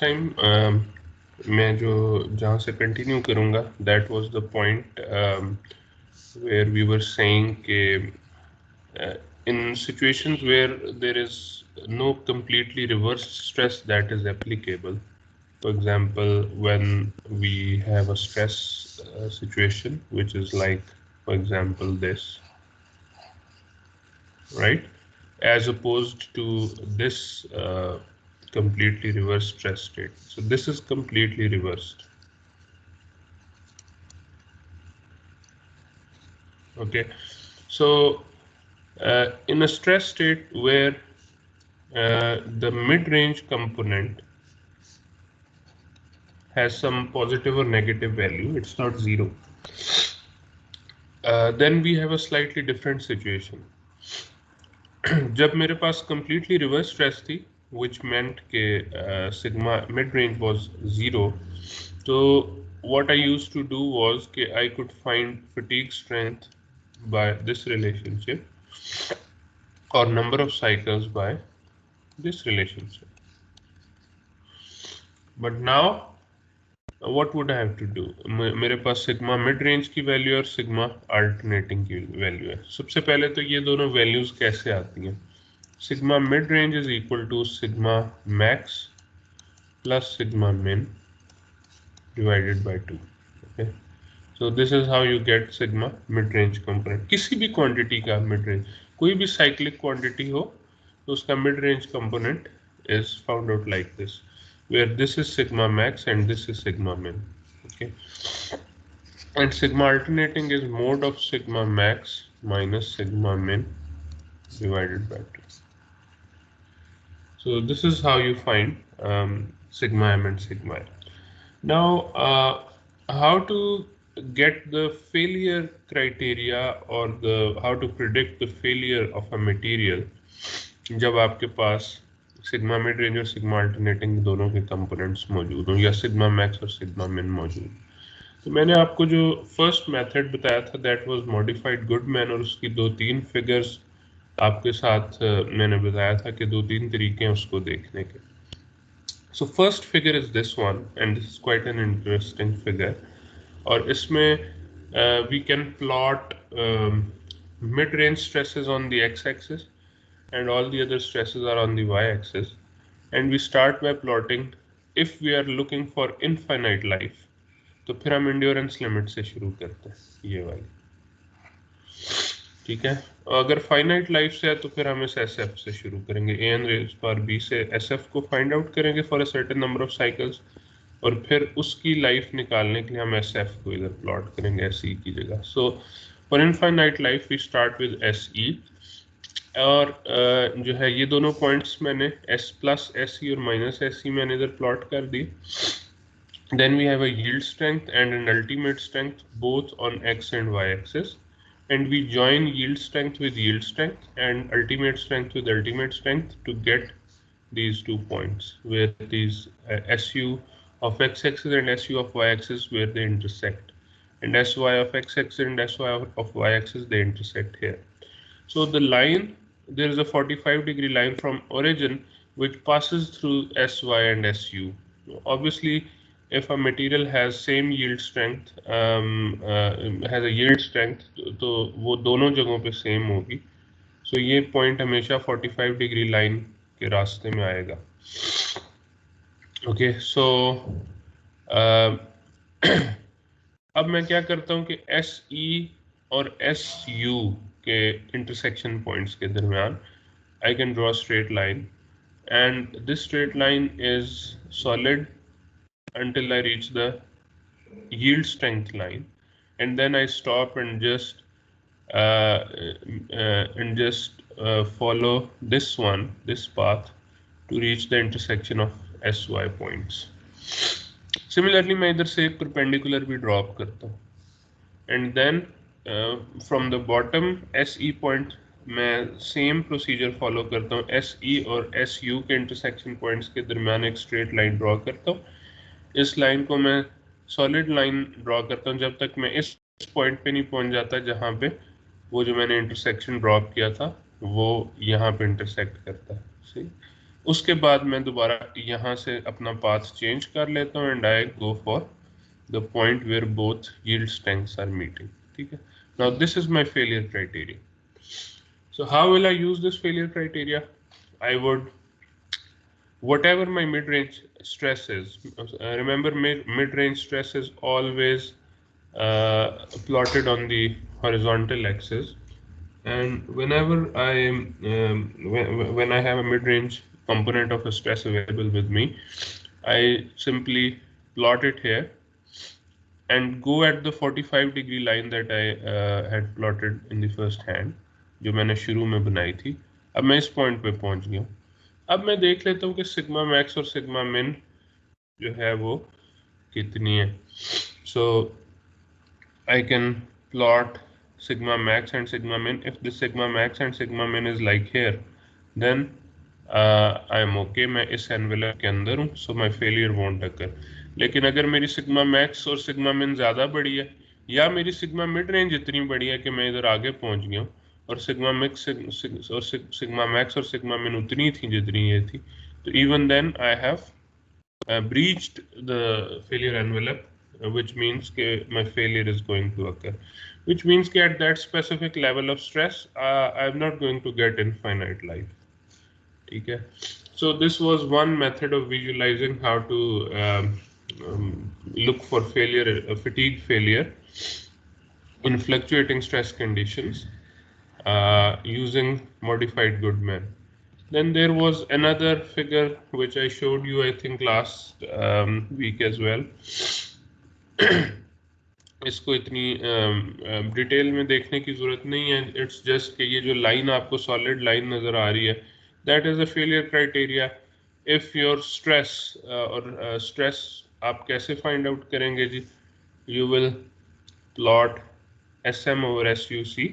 Time मैं जो जहाँ से कंटिन्यू करूँगा, that was the point where we were saying के in situations where there is no completely reverse stress that is applicable. For example, when we have a stress situation which is like, for example, this, right, as opposed to this completely reversed stress state. So this is completely reversed. Okay, so in a stress state where the mid-range component has some positive or negative value, it's not zero, then we have a slightly different situation. जब मेरे पास completely reverse stress थी, which meant के sigma mid range was zero, so what I used to do was कि I could find fatigue strength by this relationship or number of cycles by this relationship. But now what would I have to do? मेरे पास sigma mid range की value और sigma alternating की value है. सबसे पहले तो ये दोनों वैल्यूज कैसे आती हैं? Sigma mid range is equal to sigma max plus sigma min divided by 2. Okay, so this is how you get sigma mid range component. किसी भी क्वांटिटी का मिड रेंज, कोई भी साइक्लिक क्वांटिटी हो तो उसका mid range component is found out like this, where this is sigma max and this is sigma min. Okay, and sigma alternating is mode of sigma max minus sigma min divided by 2. So this is how you find sigma m and sigma l. Now how to get the failure criteria or the how to predict the failure of a material जब आपके पास sigma mid range और sigma alternating दोनों के components मौजूद हों या sigma max और sigma मिन मौजूद. तो मैंने आपको जो फर्स्ट मेथड बताया था दैट वाज मॉडिफाइड गुडमैन, और उसकी 2-3 फिगर्स आपके साथ मैंने बताया था कि 2-3 तरीके हैं उसको देखने के. So first figure is this one and this is quite an interesting figure, और इसमें we can plot mid range stresses on the X axis and all the other stresses are on the y-axis, and we start by plotting if we are looking for infinite life. तो फिर हम endurance limit से शुरू करते हैं, ये वाली, ठीक है. अगर finite life से है तो फिर हम इस SF से शुरू करेंगे, an raised power b से SF को find out करेंगे for a certain number of cycles, और फिर उसकी लाइफ निकालने के लिए हम SF को इधर प्लॉट करेंगे SE की जगह. So for infinite life we start with SE, और जो है ये दोनों पॉइंट्स मैंने S प्लस SE और माइनस SE मैंने इधर प्लॉट कर दी. Then we have a yield strength and an ultimate strength both on x and y axis, and we join yield strength with yield strength and ultimate strength with ultimate strength to get these 2 points where these SU of x axis and SU of y axis where they intersect, and SY of x axis and SY of y axis they intersect here. So the line, there is a 45-degree line from origin which passes through SY and SU. Obviously, if a material has same yield strength, has a yield strength, तो वो दोनों जगहों पे same होगी. So ये point हमेशा 45-degree line के रास्ते में आएगा. Okay, so अब मैं क्या करता हूँ कि SE और SU के intersection points के दरमियान I can draw a straight line, and this straight line is solid until I reach the yield strength line, and then I stop and just follow this path to reach the intersection of SY points. Similarly मैं इधर से एक perpendicular भी drop करता हूँ, and then from the bottom SE point मैं same procedure follow करता हूँ. SE और SU के इंटरसेक्शन पॉइंट्स के दरमियान एक स्ट्रेट लाइन ड्रॉ करता हूँ. इस लाइन को मैं सॉलिड लाइन ड्रॉ करता हूँ जब तक मैं इस पॉइंट पे नहीं पहुँच जाता जहाँ पे वो जो मैंने इंटरसेक्शन ड्रॉप किया था वो यहाँ पे इंटरसेक्ट करता है. सी, उसके बाद मैं दोबारा यहाँ से अपना पाथ चेंज कर लेता हूँ and I go for the point where both yield strengths are meeting. ठीक है. Now this is my failure criteria. So how will I use this failure criteria? I would, whatever my mid-range stress is, remember mid-range stress is always plotted on the horizontal axis, and whenever I when I have a mid-range component of a stress available with me, I simply plot it here and go at the 45-degree line that I had plotted in the first hand, जो मैंने शुरू में बनाई थी. अब मैं इस point पे पहुंच गया हूँ. अब मैं देख लेता हूँ कि सिग्मा मैक्स और सिग्मा मिन जो है वो कितनी है. So I can plot sigma max and sigma min. If the sigma max and sigma min is like here, then I am okay. मैं इस एनवेलप के अंदर हूँ, so my failure won't occur. लेकिन अगर मेरी सिग्मा मैक्स और sigma मिन ज़्यादा बड़ी है, या मेरी सिग्मा मिड रेंज इतनी बड़ी है कि मैं इधर आगे पहुँच गया हूँ, और सिग्मा मिक्स और सिग्मा मैक्स और सिग्मा मिन उतनी थी जितनी ये थी, तो even then I have breached the failure envelope, which means that my failure is going to occur. Which means that at that specific level of stress, I'm not going to get infinite life. Okay. So this was one method of visualizing how to look for failure, fatigue failure in fluctuating stress conditions using modified Goodman. Then there was another figure which I showed you, I think, last week as well. इसको इतनी detail में देखने की ज़रूरत नहीं है. It's just कि ये जो लाइन आपको सॉलिड लाइन नज़र आ रही है, that is a failure criteria. If your stress और स्ट्रेस आप कैसे फाइंड आउट करेंगे जी? You will plot SM over SUC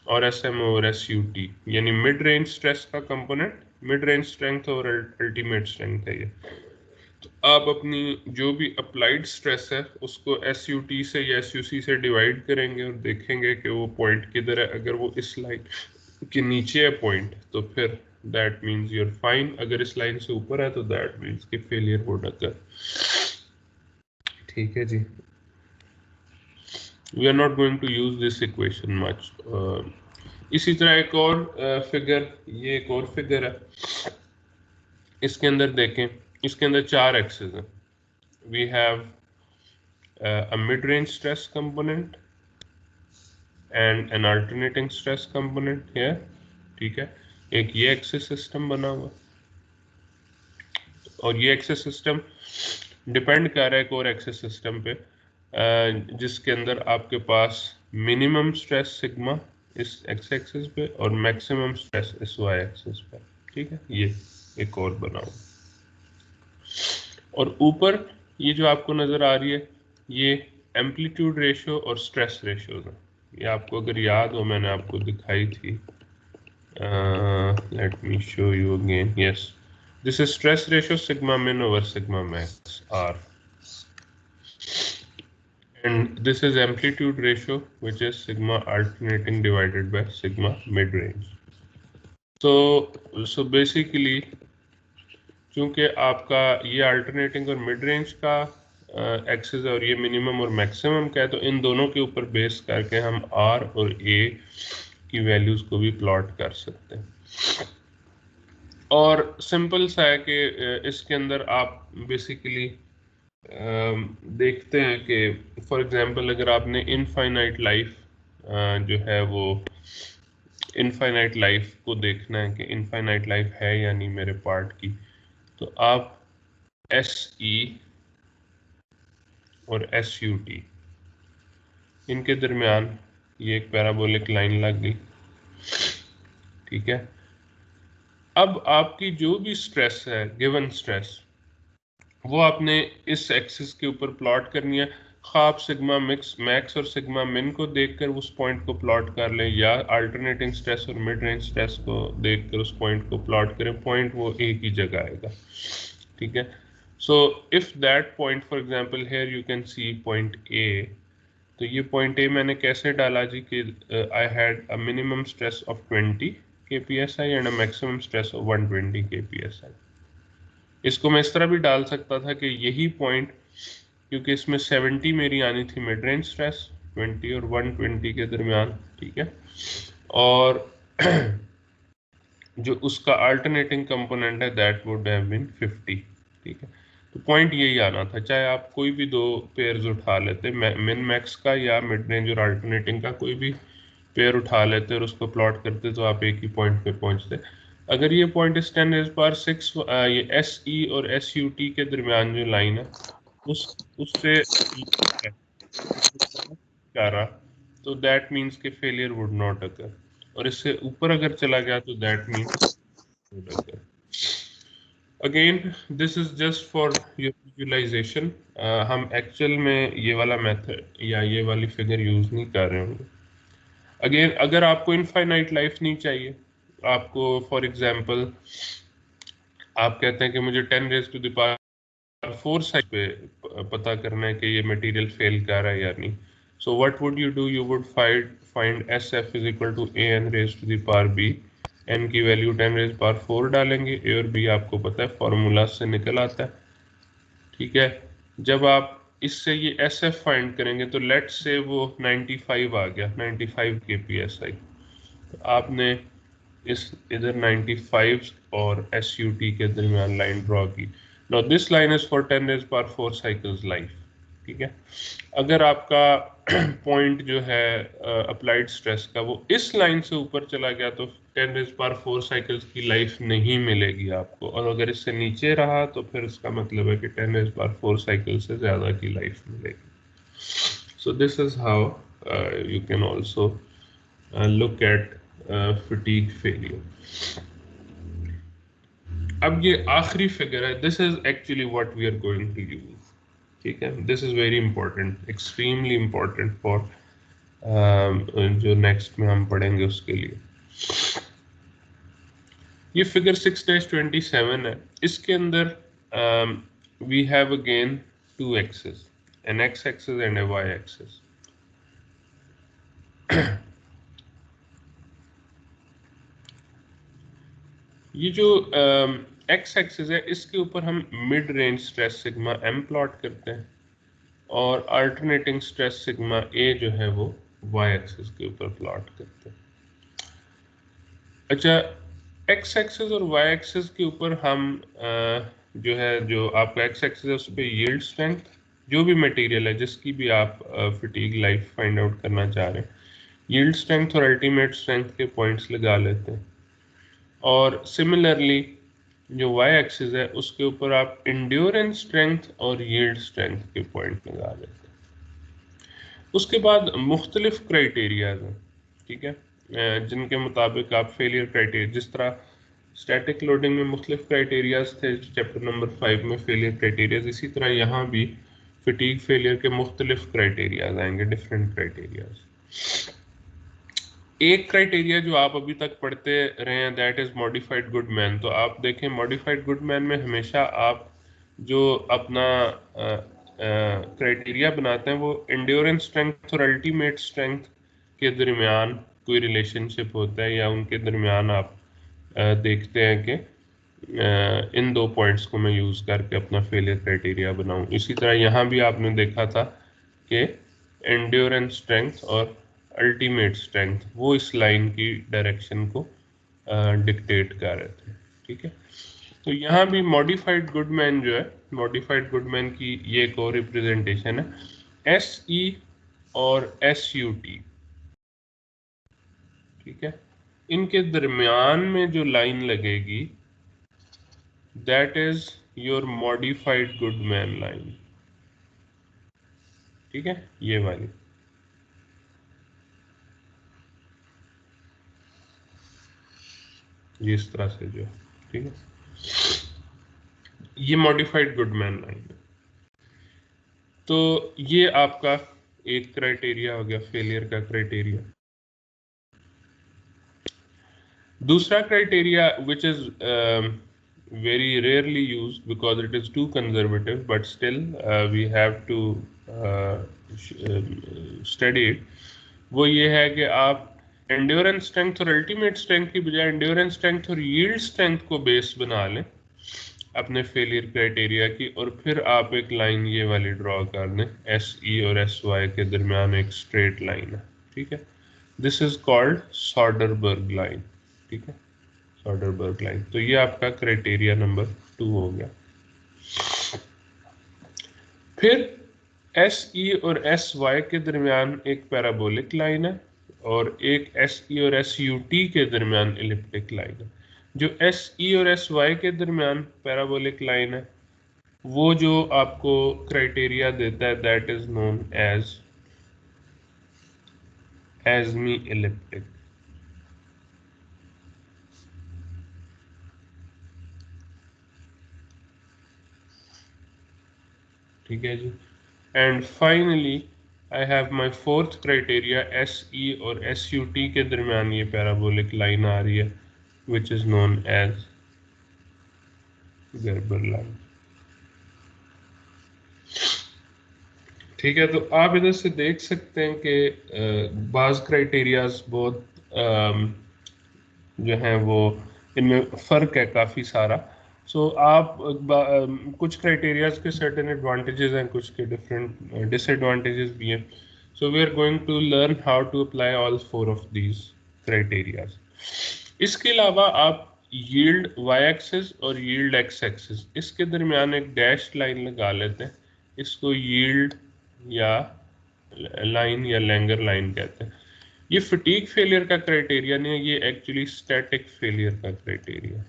और SM ओवर SUT, यानी मिड रेंज स्ट्रेस का कंपोनेंट, मिड रेंज स्ट्रेंथ और अल्टीमेट स्ट्रेंथ है ये. तो आप अपनी जो भी अप्लाइड स्ट्रेस है उसको SUT से या SUC से डिवाइड करेंगे और देखेंगे कि वो पॉइंट किधर है. अगर वो इस लाइन के नीचे है पॉइंट, तो फिर दैट मीन्स यूर फाइन. अगर इस लाइन से ऊपर है तो दैट मीन्स कि फेलियर वुड अकर. ठीक है जी. We are not going to use this equation much. इसी तरह एक और फिगर, ये एक और फिगर है. इसके अंदर देखें, इसके अंदर 4 एक्सेस हैं. We have a mid-range stress component and an alternating stress component here. ठीक है. एक ये एक्सेस सिस्टम बना हुआ, और ये एक्सेस सिस्टम डिपेंड कर रहा है एक और एक्सेस सिस्टम पे, जिसके अंदर आपके पास मिनिमम स्ट्रेस सिग्मा इस एक्स एक्सिस पे और मैक्सिमम स्ट्रेस इस वाई एक्सिस पे. ठीक है. ये एक और बना हुआ, और ऊपर ये जो आपको नज़र आ रही है, ये एम्पलीट्यूड रेशियो और स्ट्रेस रेशियोज हैं. ये आपको अगर याद हो, मैंने आपको दिखाई थी. Let me show you again. Yes, this is stress ratio sigma min over sigma max R, and this is amplitude ratio, which is sigma alternating divided by sigma mid range. So basically, चूंकि आपका ये alternating और mid range का access और ये minimum और maximum का है, तो इन दोनों के ऊपर बेस करके हम R और A की वैल्यूज को भी प्लॉट कर सकते हैं. और सिंपल सा है कि इसके अंदर आप बेसिकली देखते हैं कि फॉर एग्जांपल अगर आपने इनफाइनाइट लाइफ जो है वो इनफाइनाइट लाइफ को देखना है कि इनफाइनाइट लाइफ है या नहीं मेरे पार्ट की, तो आप SE और SUT इनके दरमियान ये एक पैराबोलिक लाइन लग गई. ठीक है. अब आपकी जो भी स्ट्रेस है, गिवन स्ट्रेस, वो आपने इस एक्सिस के ऊपर प्लॉट करनी है. आप सिग्मा मैक्स और सिग्मा मिन को देखकर उस पॉइंट को प्लॉट कर लें, या अल्टरनेटिंग स्ट्रेस और मिड रेंज स्ट्रेस को देखकर उस पॉइंट को प्लॉट करें. पॉइंट वो एक ही जगह आएगा. ठीक है. So if that point, for example here you can see point A, तो ये पॉइंट A मैंने कैसे डाला जी कि I had a minimum stress of 20 kpsi and a maximum stress of 120 kpsi। इसको मैं इस तरह भी डाल सकता था कि यही पॉइंट, क्योंकि इसमें 70 मेरी आनी थी मिड रेंज स्ट्रेस, 20 और 120 के दरमियान, ठीक है, और जो उसका अल्टरनेटिंग कंपोनेंट है दैट वुड हैव बीन 50, ठीक है। तो पॉइंट यही आना था, चाहे आप कोई भी दो पेयर्स उठा लेते, मिन मैक्स का या मिड रेंज और अल्टरनेटिंग का कोई भी पेयर उठा लेते और उसको प्लॉट करते तो आप एक ही पॉइंट पे पहुंचते। अगर ये पॉइंट इस 10⁻6 ये एस ई और एस यू टी के दरमियान जो लाइन है उससे जा रहा, तो दैट मीन्स के फेलियर वुड नॉट अकर, और इससे ऊपर अगर चला गया तो that means would occur. Again this is just for your visualization, हम एक्चुअल में ये वाला मेथड या ये वाली फिगर यूज नहीं कर रहे होंगे। अगेन अगर आपको इनफाइनाइट लाइफ नहीं चाहिए, आपको फॉर एग्जांपल आप कहते हैं कि मुझे 10⁻⁴ साइज पे पता करना है कि ये मटेरियल फेल कर रहा है या नहीं, so what would you do, you would find S F is equal to A N raise to the power B, N की वैल्यू 10⁻⁴ डालेंगे, ए और बी आपको पता है फॉर्मूला से निकल आता है, ठीक है। जब आप इससे ये एस एफ फाइंड करेंगे तो लेट से वो 95 आ गया, 95 kpsi, तो आपने इस इधर 95 और SUT के दरमियान लाइन ड्रॉ की। Now this line is for 10⁻⁴ cycles life, ठीक है। अगर आपका पॉइंट जो है अप्लाइड स्ट्रेस का वो इस लाइन से ऊपर चला गया तो 10⁻⁴ साइकिल्स की लाइफ नहीं मिलेगी आपको, और अगर इससे नीचे रहा तो फिर इसका मतलब है कि 10⁻⁴ साइकिल से ज्यादा की लाइफ मिलेगी। So this is how you can also look at fatigue failure। अब ये आखिरी फिगर है, this is actually what we are going to use, ठीक है। This is very important, extremely important for जो नेक्स्ट में हम पढ़ेंगे उसके लिए। ये फिगर 6-27 है, इसके अंदर we have again two axes, an X axes and a Y axes. ये जो एक्स एक्सिस है इसके ऊपर हम mid range stress sigma M plot करते हैं, और अल्टरनेटिंग स्ट्रेस सिग्मा ए जो है वो वाई एक्सिस के ऊपर प्लॉट करते हैं। अच्छा, एक्स एक्सिस और वाई एक्सिस के ऊपर हम जो है, जो आपका एक्स एक्सिस है उस पर यील्ड स्ट्रेंथ, जो भी मटेरियल है जिसकी भी आप फटीग लाइफ फाइंड आउट करना चाह रहे हैं, यील्ड स्ट्रेंथ और अल्टीमेट स्ट्रेंथ के पॉइंट्स लगा लेते हैं। और सिमिलरली जो वाई एक्सिस है उसके ऊपर आप इंड्योरेंस स्ट्रेंथ और यील्ड स्ट्रेंथ के पॉइंट लगा लेते हैं। उसके बाद मुख्तलिफ क्राइटेरियाज हैं, ठीक है, जिनके मुताबिक आप फेलियर क्राइटेरिया, जिस तरह स्टैटिक लोडिंग में मुख्तलिफ क्राइटेरियाज थे चैप्टर नंबर 5 में फेलियर क्राइटेरियाज, इसी तरह यहाँ भी फटीग फेलियर के मुख्तलिफ क्राइटेरियाज आएंगे, डिफरेंट क्राइटेरियाज। एक क्राइटेरिया जो आप अभी तक पढ़ते रहे हैं दैट इज मॉडिफाइड गुडमैन। तो आप देखें मॉडिफाइड गुडमैन में हमेशा आप जो अपना क्राइटेरिया बनाते हैं वो एंड्योरेंस स्ट्रेंथ और अल्टीमेट स्ट्रेंथ के दरमियान कोई रिलेशनशिप होता है, या उनके दरमियान आप देखते हैं कि इन दो पॉइंट्स को मैं यूज़ करके अपना फेलियर क्राइटेरिया बनाऊं। इसी तरह यहाँ भी आपने देखा था कि एंड्योरेंस स्ट्रेंथ और अल्टीमेट स्ट्रेंथ वो इस लाइन की डायरेक्शन को डिक्टेट कर रहे थे, ठीक है। तो यहाँ भी मॉडिफाइड गुडमैन जो है, मॉडिफाइड गुडमैन की ये एक और रिप्रेजेंटेशन है, एस ई और एस यू टी, ठीक है। इनके दरमियान में जो लाइन लगेगी that is your modified Goodman line, ठीक है, ये वाली। ये इस तरह से जो, ठीक है, ये मॉडिफाइड गुडमैन लाइन है। तो ये आपका एक क्राइटेरिया हो गया फेलियर का क्राइटेरिया। दूसरा criteria which is very rarely used because it is too conservative, but still we have to study it, वो ये है कि आप एंड्योरेंस स्ट्रेंथ और अल्टीमेट स्ट्रेंथ की बजाय एंड्योरेंस स्ट्रेंथ और यील्ड स्ट्रेंथ को बेस बना लें अपने फेलियर क्राइटेरिया की, और फिर आप एक लाइन ये वाली ड्रॉ कर दें, एस ई और एस वाई के दरमियान एक स्ट्रेट लाइन है, ठीक है। दिस इज कॉल्ड सॉडरबर्ग लाइन, ठीक है, सॉडरबर्ग लाइन। तो ये आपका क्राइटेरिया नंबर 2 हो गया। फिर एस ई और एस वाई के दरमियान एक पैराबोलिक लाइन है, और एक एस ई और एस यू टी के दरमियान एलिप्टिक लाइन है। जो एस ई और एस वाई के दरमियान पैराबोलिक लाइन है वो जो आपको क्राइटेरिया देता है that is known as ASME elliptic, ठीक है जी। And finally I have my fourth criteria, S E और एस यू टी के दरमियान ये पैराबोलिक लाइन आ रही है which is known as Gerber line, ठीक है। तो आप इधर से देख सकते हैं कि बाज क्राइटेरियाज बहुत जो हैं वो इनमें फ़र्क है काफ़ी सारा। सो आप कुछ क्राइटेरियाज के सर्टेन एडवांटेजेस हैं, कुछ के डिफरेंट डिसएडवांटेजेस भी हैं। So we are going to learn how to apply all 4 of these criterias. इसके अलावा आप यील्ड वाई एक्सिस और यील्ड एक्स एक्सिस इसके दरमियान एक डैश लाइन लगा लेते हैं, इसको यील्ड या लाइन या लैंगर लाइन कहते हैं। ये फटीग फेलियर का क्राइटेरिया नहीं है, ये एक्चुअली स्टैटिक फेलियर का क्राइटेरिया।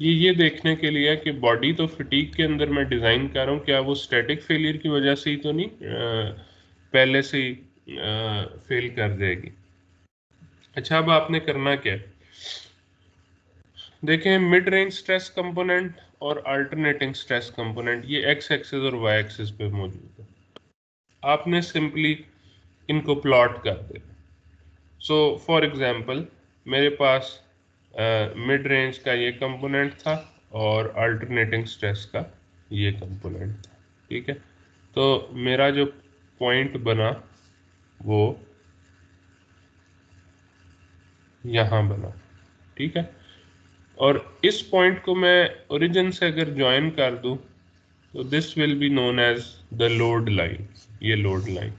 ये देखने के लिए है कि बॉडी तो फटीग के अंदर मैं डिज़ाइन कर रहा हूँ, क्या वो स्टैटिक फेलियर की वजह से ही तो नहीं पहले से ही फेल कर देगी। अच्छा, अब आपने करना क्या है, देखें मिड रेंज स्ट्रेस कंपोनेंट और अल्टरनेटिंग स्ट्रेस कंपोनेंट ये एक्स एक्सिस और वाई एक्सिस पे मौजूद है। आपने सिंपली इनको प्लॉट कर देना। सो फॉर एग्जांपल मेरे पास मिड रेंज का ये कंपोनेंट था और अल्टरनेटिंग स्ट्रेस का ये कंपोनेंट था, ठीक है। तो मेरा जो पॉइंट बना वो यहाँ बना, ठीक है। और इस पॉइंट को मैं ओरिजिन से अगर ज्वाइन कर दूं तो this will be known as the load line, ये लोड लाइन,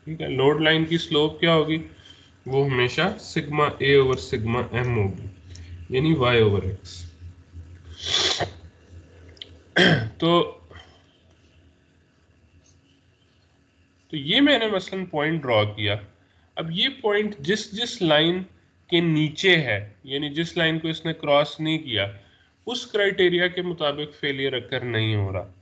ठीक है। लोड लाइन की स्लोप क्या होगी, वो हमेशा sigma A over sigma M होगी, यानी वाई ओवर एक्स। तो ये मैंने मसलन पॉइंट ड्रॉ किया। अब ये पॉइंट जिस जिस लाइन के नीचे है, यानी जिस लाइन को इसने क्रॉस नहीं किया, उस क्राइटेरिया के मुताबिक फेलियर अकर नहीं हो रहा।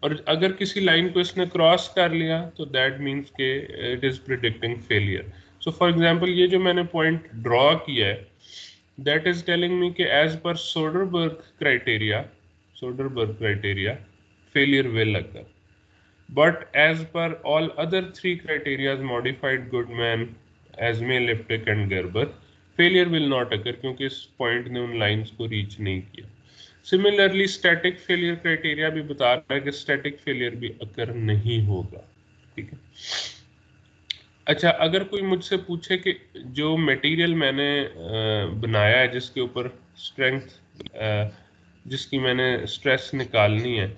और अगर किसी लाइन को इसने क्रॉस कर लिया तो दैट मीन्स के it is predicting failure. So for example ये जो मैंने पॉइंट ड्रॉ किया है दैट इज टेलिंग मी कि as per Soderberg criteria failure will occur, but as per all other 3 criteria modified Goodman, Esme, elliptic and Gerber, failure will not occur क्योंकि इस point ने उन लाइंस को reach नहीं किया। सिमिलरली स्टैटिक फेलियर क्राइटेरिया भी बता रहा है कि स्टैटिक फेलियर भी अकर नहीं होगा, ठीक है। अच्छा, अगर कोई मुझसे पूछे कि जो मटेरियल मैंने बनाया है जिसके ऊपर स्ट्रेंथ जिसकी मैंने स्ट्रेस निकालनी है,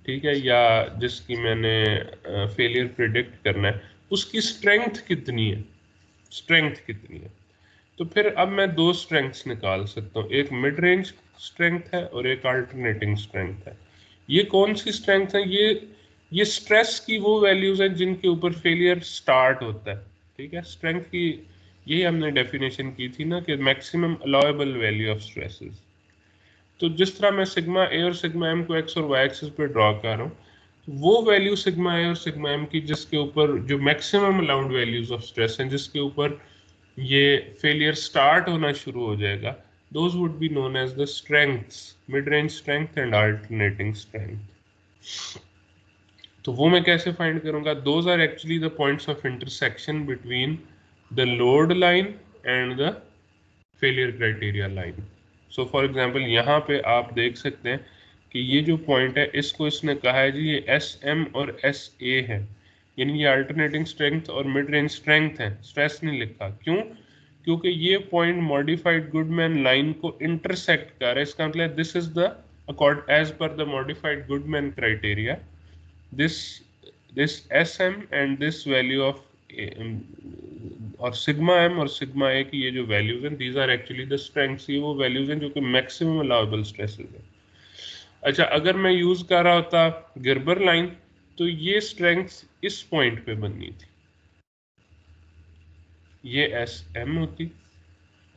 ठीक है, या जिसकी मैंने फेलियर प्रिडिक्ट करना है, उसकी स्ट्रेंथ कितनी है, तो फिर अब मैं 2 स्ट्रेंथ्स निकाल सकता हूँ, एक मिड रेंज स्ट्रेंथ है और एक अल्टरनेटिंग स्ट्रेंथ है। ये कौन सी स्ट्रेंथ है, ये स्ट्रेस की वो वैल्यूज हैं जिनके ऊपर फेलियर स्टार्ट होता है, ठीक है। स्ट्रेंथ की यही हमने डेफिनेशन की थी ना कि maximum allowable value of stresses. तो जिस तरह मैं सिग्मा ए और सिग्मा एम को एक्स और वाई एक्सिस पे ड्रॉ कर रहा हूँ, वो वैल्यू सिग्मा ए और सिग्मा एम की जिसके ऊपर जो maximum allowed values of stress हैं, जिसके ऊपर ये फेलियर स्टार्ट होना शुरू हो जाएगा, those would be known as the strengths, mid range strength and alternating strength. तो वो मैं कैसे फाइंड करूंगा, those are actually the points of intersection between the load line and the failure criteria line. So for example यहाँ पे आप देख सकते हैं कि ये जो पॉइंट है इसको इसने कहा है जी ये SM और SA है, यानी ये अल्टरनेटिंग स्ट्रेंथ और मिड रेंज स्ट्रेंथ है, स्ट्रेस नहीं लिखा। क्यों? क्योंकि ये पॉइंट मॉडिफाइड गुडमैन लाइन को इंटरसेक्ट कर रहा है। इसका मतलब this is the accord as per the modified Goodman criteria, this this SM and this value of और सिग्मा M और सिग्मा A की ये जो वैल्यूज हैं, these are actually the strengths, ये वो वैल्यूज हैं जो कि मैक्सिमम अलाउएबल स्ट्रेसेस है। अच्छा, अगर मैं यूज कर रहा होता गर्बर लाइन तो ये स्ट्रेंथ इस पॉइंट पे बननी थी, ये SM होती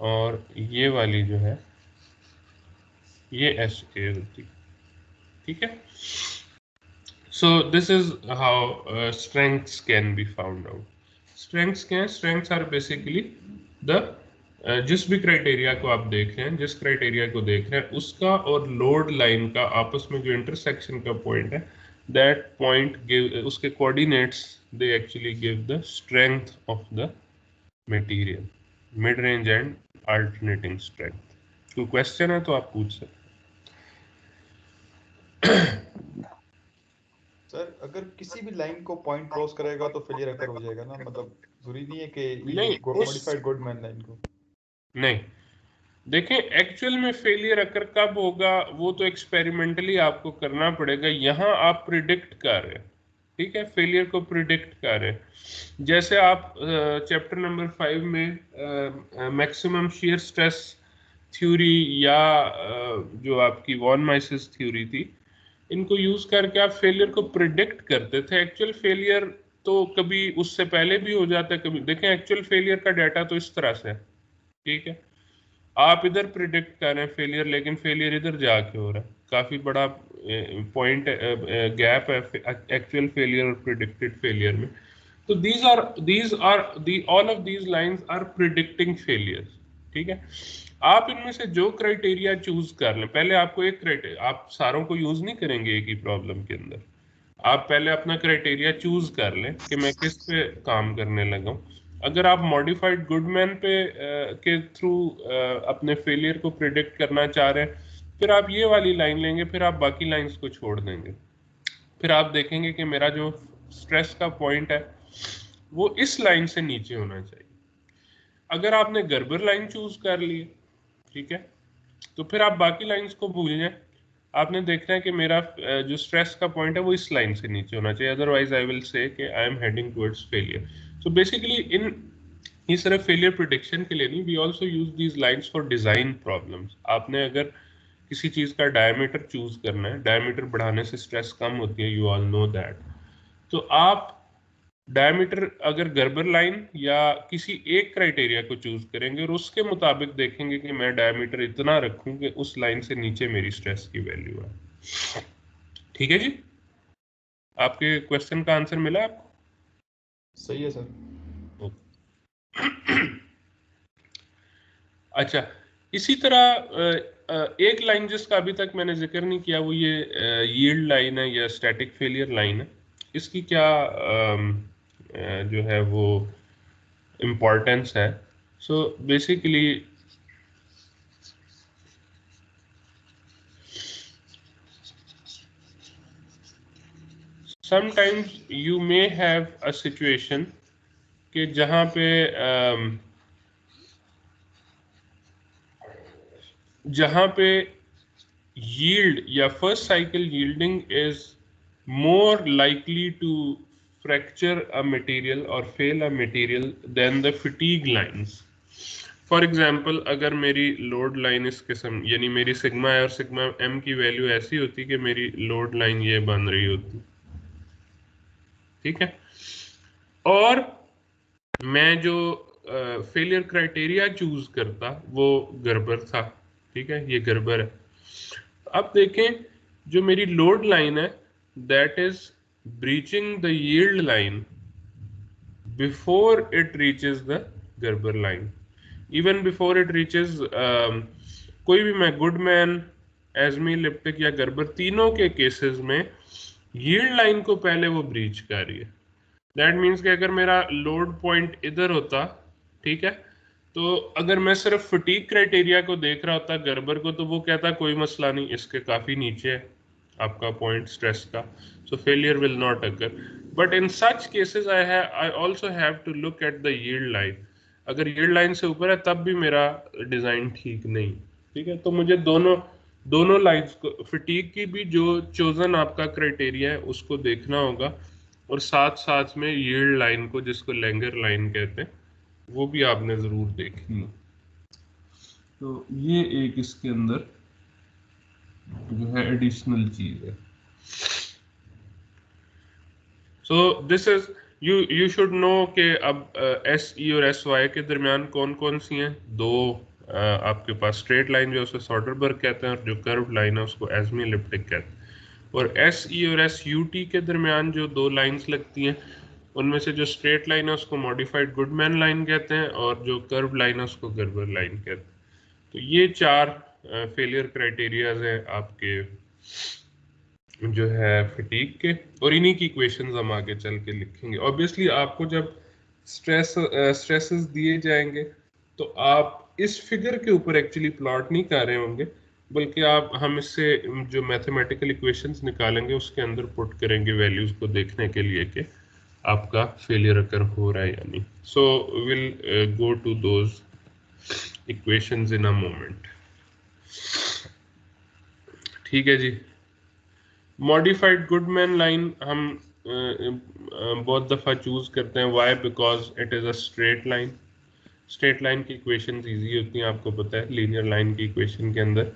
और ये वाली जो है ये SA होती। ठीक है, सो this is how strengths can be found out. Strengths क्या है? स्ट्रेंथ्स आर बेसिकली द जिस भी क्राइटेरिया को आप देख रहे हैं, जिस क्राइटेरिया को देख रहे हैं उसका और लोड लाइन का आपस में जो इंटरसेक्शन का पॉइंट है, दैट पॉइंट गिव उसके coordinates they actually give the strength of the material, mid range and alternating strength. कोई क्वेश्चन है तो आप पूछ सकते। सर अगर किसी भी लाइन को पॉइंट क्रॉस करेगा तो फेलियर अकर हो जाएगा ना, मतलब जरूरी नहीं है कि ये नहीं मॉडिफाइड गुडमैन लाइन को। नहीं, देखें एक्चुअल में फेलियर अकर कब होगा वो तो एक्सपेरिमेंटली आपको करना पड़ेगा। यहाँ आप प्रिडिक्ट कर रहे हैं, ठीक है, फेलियर को प्रिडिक्ट कर रहे हैं। जैसे आप चैप्टर नंबर 5 में मैक्सिमम शियर स्ट्रेस थ्योरी या जो आपकी वॉन माइसिस थ्योरी थी, इनको यूज करके आप फेलियर को प्रिडिक्ट करते थे। एक्चुअल फेलियर तो कभी उससे पहले भी हो जाता है कभी। देखें एक्चुअल फेलियर का डाटा तो इस तरह से है, ठीक है, आप इधर प्रिडिक्ट कर रहे हैं फेलियर, लेकिन फेलियर इधर जाके हो रहा है। काफी बड़ा पॉइंट गैप है एक्चुअल फेलियर और प्रिडिक्टेड फेलियर में। तो these are all of these lines are predicting failures। ठीक है, आप इनमें से जो क्राइटेरिया चूज कर लें, पहले आपको एक क्राइटेरिया, आप सारों को यूज नहीं करेंगे एक ही प्रॉब्लम के अंदर, आप पहले अपना क्राइटेरिया चूज कर लें कि मैं किस पे काम करने लगा हूं। अगर आप मॉडिफाइड गुडमैन पे के थ्रू अपने फेलियर को प्रिडिक्ट करना चाह रहे हैं, फिर आप ये वाली लाइन लेंगे, फिर आप बाकी लाइंस को छोड़ देंगे। फिर आप देखेंगे कि मेरा जो स्ट्रेस का पॉइंट है वो इस लाइन से नीचे होना चाहिए। अगर आपने गर्बर लाइन चूज कर ली, ठीक है, तो फिर आप बाकी लाइंस को भूल जाएं। आपने देखना है कि मेरा जो स्ट्रेस का पॉइंट है वो इस लाइन से नीचे होना चाहिए, अदरवाइज आई विल से कि I am heading towards failure. So basically ये सिर्फ फेलियर प्रिडिक्शन के लिए नहीं, we also use these lines for design problems. आपने अगर किसी चीज का डायमीटर चूज करना है, डायमीटर बढ़ाने से स्ट्रेस कम होती है, यू ऑल नो दैट, तो आप डायमीटर अगर गर्बर लाइन या किसी एक क्राइटेरिया को चूज करेंगे और उसके मुताबिक देखेंगे कि मैं डायमीटर इतना रखूं कि उस लाइन से नीचे मेरी स्ट्रेस की वैल्यू है। ठीक है जी, आपके क्वेश्चन का आंसर मिला आपको? सही है सर। अच्छा, इसी तरह एक लाइन जिसका अभी तक मैंने जिक्र नहीं किया वो ये यील्ड लाइन है या स्टैटिक फेलियर लाइन है। इसकी क्या जो है वो इम्पोर्टेंस है? So basically sometimes you may have a situation कि जहाँ पे yield या first cycle yielding is more likely to fracture a material or fail a material than the fatigue lines। For example, अगर मेरी लोड लाइन इस किस्म, यानी मेरी सिग्मा है और सिग्मा M की वैल्यू ऐसी होती कि मेरी लोड लाइन ये बन रही होती, ठीक है, और मैं जो फेलियर क्राइटेरिया चूज करता वो गर्बर था, ठीक है, ये गर्बर है। अब देखें जो मेरी लोड लाइन है that is breaching the yield line before it reaches the Gerber line, even before it reaches कोई भी, मैं गुडमैन, एजमी, लिप्टिक या गर्बर, तीनों के केसेस में यील्ड लाइन को पहले वो ब्रीच कर रही है। दैट मीन्स कि अगर मेरा लोड पॉइंट इधर होता, ठीक है, तो अगर मैं सिर्फ फटीक क्राइटेरिया को देख रहा होता गर्बर को, तो वो कहता कोई मसला नहीं, इसके काफी नीचे है, आपका पॉइंट स्ट्रेस का, so failure will not occur. But in such cases I also have to look at the yield line. अगर yield line से ऊपर है तब भी मेरा डिजाइन ठीक नहीं, ठीक है। तो मुझे दोनों लाइंस को, फटीग की भी जो चोजन आपका क्राइटेरिया है उसको देखना होगा, और साथ साथ में यील्ड लाइन को, जिसको लैंगर लाइन कहते हैं, वो भी आपने जरूर देखनी है। तो ये एक इसके अंदर जो है एडिशनल चीज है। सो this is you should know कि अब एस ई और एस वाई के दरमियान कौन कौन सी हैं। दो आपके पास स्ट्रेट लाइन जो उसे सॉडरबर्ग कहते हैं, और जो कर्व लाइन है उसको एज़मी एलिप्टिक कहते हैं। और एस ई और एस यू टी के दरमियान जो दो लाइंस लगती हैं, उनमें से जो स्ट्रेट लाइन है उसको मॉडिफाइड गुडमैन लाइन कहते हैं, और जो कर्व लाइन है उसको गर्बर लाइन कहते हैं। तो ये चार फेलियर क्राइटेरियाज हैं आपके जो है फटीग के, और इन्हीं की इक्वेशंस हम आगे चल के लिखेंगे। ऑब्वियसली आपको जब स्ट्रेसेस दिए जाएंगे तो आप इस फिगर के ऊपर एक्चुअली प्लॉट नहीं कर रहे होंगे, बल्कि हम इससे जो मैथमेटिकल इक्वेशंस निकालेंगे उसके अंदर पुट करेंगे वैल्यूज को देखने के लिए कि आपका फेलियर अकर हो रहा है या नहीं। So will go to those equations in a moment. ठीक है जी। मॉडिफाइड गुडमैन लाइन हम बहुत दफ़ा चूज करते हैं। Why? Because it is a straight line. Straight line की इक्वेशंस इजी होती हैं, आपको पता है। लीनियर लाइन की इक्वेशन के अंदर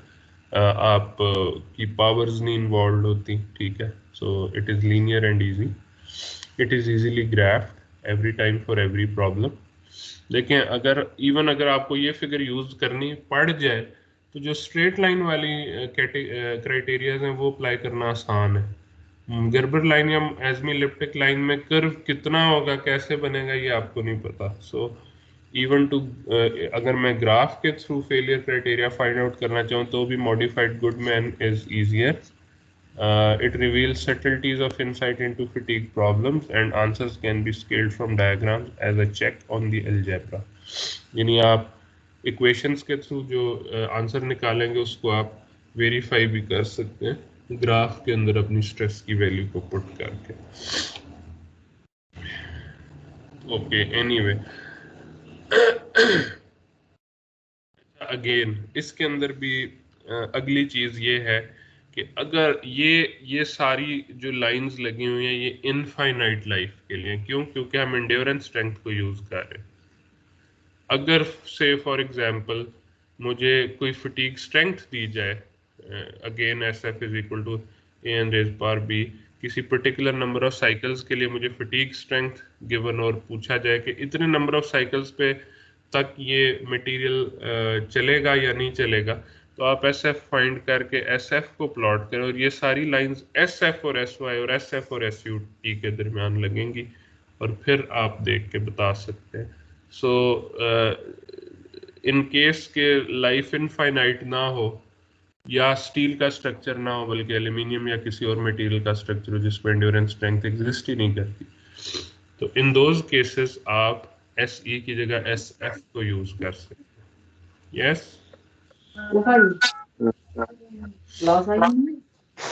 आप की पावर्स नहीं इन्वॉल्व होती, ठीक है। So it is linear and easy, it is easily graphed every time for every problem. देखें, अगर आपको ये फिगर यूज करनी पड़ जाए तो जो स्ट्रेट लाइन वाली क्राइटेरियाज हैं वो अप्लाई करना आसान है। गर्बर लाइन या एज़मी एलिप्टिक लाइन में कर्व कितना होगा, कैसे बनेगा, ये आपको नहीं पता। सो इवन टू अगर मैं ग्राफ के through failure criteria find out करना चाहूँ तो भी modified Goodman is easier. It reveals subtleties of insight into fatigue problems, and answers can be scaled from diagrams as a check on the algebra. यानी आप equations के through जो answer निकालेंगे उसको आप वेरीफाई भी कर सकते हैं ग्राफ के अंदर अपनी स्ट्रेस की वैल्यू को पुट करके। ओके, एनीवे, अगेन इसके अंदर भी अगली चीज ये है कि अगर ये सारी जो लाइंस लगी हुई हैं ये इनफाइनाइट लाइफ के लिए। क्यों? क्योंकि हम एंड्योरेंस स्ट्रेंथ को यूज कर रहे हैं। अगर से फॉर एग्जांपल मुझे कोई फटीग स्ट्रेंथ दी जाए, again S F is equal to A N raise power B, किसी पर्टिकुलर नंबर ऑफ साइकिल्स के लिए मुझे फटीग स्ट्रेंथ गिवन, और पूछा जाए कि इतने नंबर ऑफ साइकिल्स पे तक ये मटेरियल चलेगा या नहीं चलेगा, तो आप एस एफ फाइंड करके एस एफ को प्लॉट करें, और ये सारी लाइंस एस एफ और एस वाई और एस एफ और एस यू टी के दरमियान लगेंगी, और फिर आप देख के बता सकते हैं। सो इन केस के लाइफ इनफाइनाइट ना हो, या स्टील का स्ट्रक्चर ना हो बल्कि एल्यूमिनियम या किसी और मटेरियल का स्ट्रक्चर हो जिसमें एंड्योरेंस स्ट्रेंथ एग्जिस्ट ही नहीं करती, तो इन दोज केसेस आप एस ई की जगह एस एफ को यूज कर सकते हैं। Yes,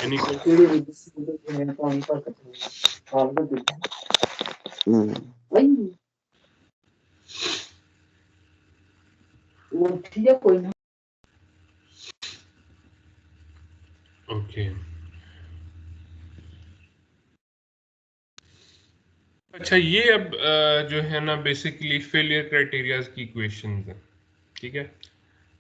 any okay. अच्छा, ये अब जो है ना बेसिकली फेलियर क्राइटेरियाज की इक्वेशंस हैं, ठीक है।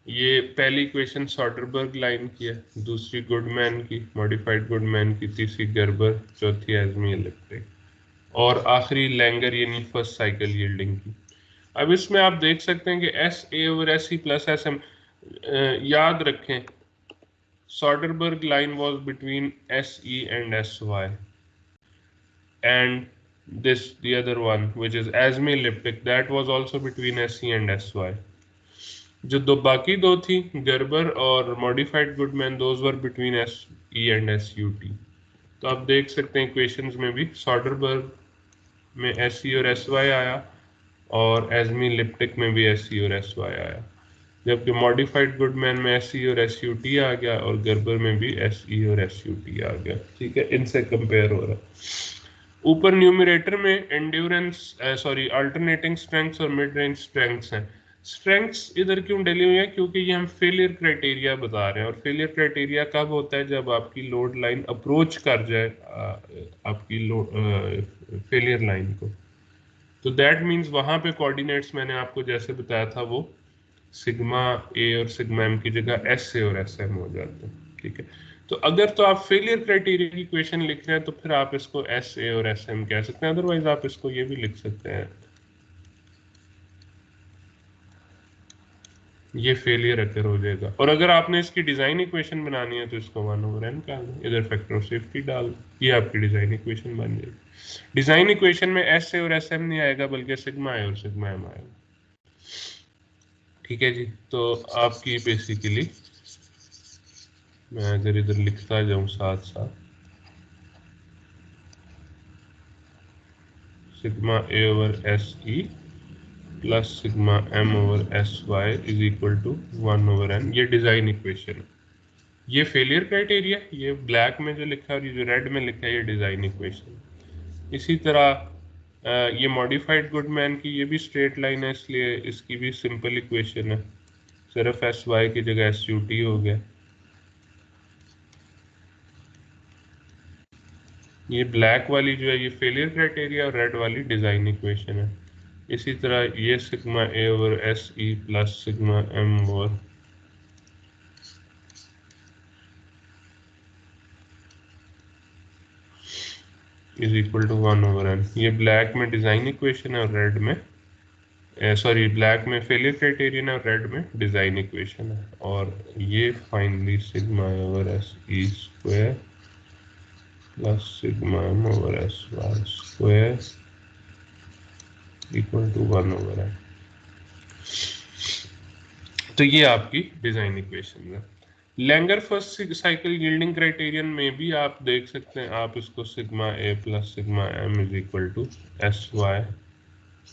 ये पहली इक्वेशन सॉडरबर्ग लाइन की है, दूसरी गुडमैन की, मॉडिफाइड गुडमैन की, तीसरी गर्बर, चौथी एज़मी इलेक्ट्रिक, और आखिरी लैंगर यानी फर्स्ट साइकिल यील्डिंग की। अब इसमें आप देख सकते हैं कि S A over S E plus S M, याद रखें Soderberg line was between S E and S Y, and the other one which is Esme elliptic that was also between SE and SY. जो बाकी दो थी Gerber और modified Goodman, those were between SE and SUT। तो आप देख सकते हैं इक्वेशंस में भी सॉडरबर्ग में SE और SY आया, और एज़मी एलिप्टिक में भी SE और SY आया। जबकि मॉडिफाइड गुडमैन में SE और SUT आ गया और गर्बर में भी SE और SUT आ गया। ठीक है, इनसे कंपेयर हो रहा है। ऊपर न्यूमरेटर में एंड्योरेंस अल्टरनेटिंग स्ट्रेंथ्स और मिड रेंज स्ट्रेंथ्स हैं। स्ट्रेंथ्स इधर क्यों डली हुई है, क्योंकि ये हम फेलियर क्राइटेरिया बता रहे हैं, और फेलियर क्राइटेरिया कब होता है, जब आपकी लोड लाइन अप्रोच कर जाए आपकी फेलियर लाइन को। तो दैट मीन्स वहां पे कोऑर्डिनेट्स मैंने आपको जैसे बताया था वो सिग्मा ए और सिग्मा एम की जगह एस ए और एस एम हो जाते हैं। ठीक है, तो अगर तो आप फेलियर क्राइटेरिया की इक्वेशन लिख रहे हैं तो फिर आप इसको एस ए और एस एम कह सकते हैं, अदरवाइज आप इसको ये भी लिख सकते हैं, ये फेलियर अगर हो जाएगा। और अगर आपने इसकी डिजाइन इक्वेशन बनानी है तो इसको 1/n डाल दो, इधर फैक्टर ऑफ सेफ्टी डाल दो, ये आपकी डिजाइन इक्वेशन बन जाएगी। डिजाइन इक्वेशन में एस ए और एस एम नहीं आएगा बल्कि सिग्मा ए और सिग्मा एम आएगा। ठीक है जी, तो आपकी बेसिकली मैं अगर इधर लिखता जाऊं साथ साथ, sigma A over S E plus sigma M over S Y is equal to 1/n, ये डिजाइन इक्वेशन है। ये फेलियर क्राइटेरिया, ये ब्लैक में जो लिखा है और ये जो रेड में लिखा है ये डिजाइन इक्वेशन। इसी तरह ये मॉडिफाइड गुडमैन की ये भी स्ट्रेट लाइन है, इसलिए इसकी भी सिंपल इक्वेशन है, सिर्फ एस वाई की जगह एस यू टी हो गया। ये ब्लैक वाली जो है ये फेलियर क्राइटेरिया और रेड वाली डिजाइन इक्वेशन है। इसी तरह ये sigma A over S E plus sigma M over is equal to 1/n, ये ब्लैक में डिजाइन इक्वेशन है और रेड में ब्लैक में फेलियर क्राइटेरियन है और रेड में डिजाइन इक्वेशन है। और ये finally sigma over S E square plus sigma M over S Y square equal to 1/n। तो ये आपकी डिजाइन इक्वेशन है। Langer first cycle yielding criterion में भी आप देख सकते हैं, आप इसको sigma A plus sigma M is equal to S Y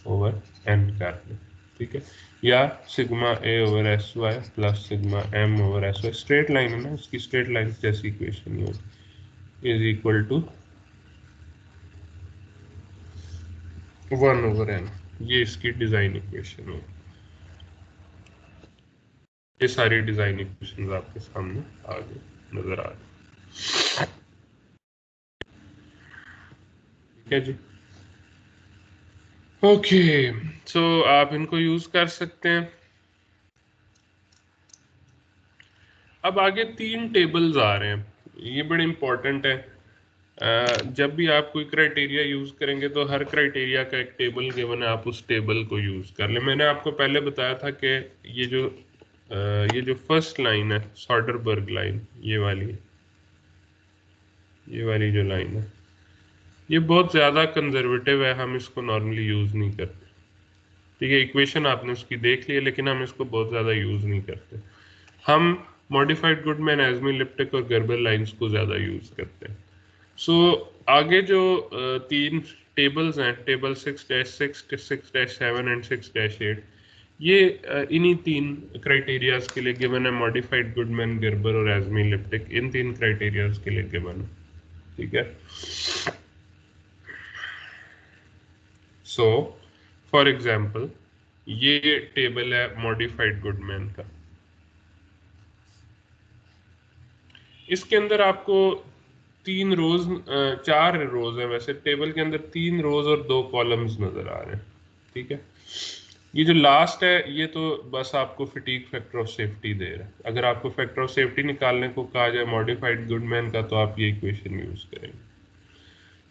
over N कर लें। ठीक है, या sigma A over S Y plus sigma M over S Y, straight line है ना, इसकी स्ट्रेट लाइन जैसी इक्वेशन ही होगी, इज इक्वल टू 1/n। ये इसकी डिजाइन इक्वेशन होगी। ये सारी डिजाइन इक्वेशन आपके सामने आगे नजर आ रही। ठीक है जी, ओके, सो आप इनको यूज कर सकते हैं। अब आगे 3 टेबल्स आ रहे हैं, ये बड़े इंपॉर्टेंट है। जब भी आप कोई क्राइटेरिया यूज करेंगे तो हर क्राइटेरिया का एक टेबल गिवन है, आप उस टेबल को यूज कर लें। मैंने आपको पहले बताया था कि ये जो फर्स्ट लाइन है सॉडरबर्ग लाइन, ये वाली जो लाइन है ये बहुत ज़्यादा कंजर्वेटिव है, हम इसको नॉर्मली यूज़ नहीं करते। ठीक है, इक्वेशन आपने उसकी देख ली है लेकिन हम इसको बहुत ज़्यादा यूज़ नहीं करते। हम मॉडिफाइड गुडमैन, एज़मी, लिप्टिक और गर्बर लाइंस को ज़्यादा यूज़ करते हैं। सो आगे जो 3 टेबल्स हैं, टेबल 6-6, 6-7 एंड 6-8, ये इन्हीं 3 क्राइटेरियाज के लिए गिवन है, मॉडिफाइड गुडमैन, गर्बर और एज़मी लिप्टिक, इन 3 क्राइटेरियाज के लिए गिवन है। ठीक है, सो फॉर एग्जाम्पल ये टेबल है मॉडिफाइड गुडमैन का। इसके अंदर आपको 4 रोज है, वैसे टेबल के अंदर 3 रोज और 2 कॉलम्स नजर आ रहे हैं। ठीक है, ये जो लास्ट है ये तो बस आपको फटीग फैक्टर ऑफ सेफ्टी दे रहा है। अगर आपको फैक्टर ऑफ सेफ्टी निकालने को कहा जाए मॉडिफाइड गुडमैन का तो आप ये इक्वेशन यूज करेंगे।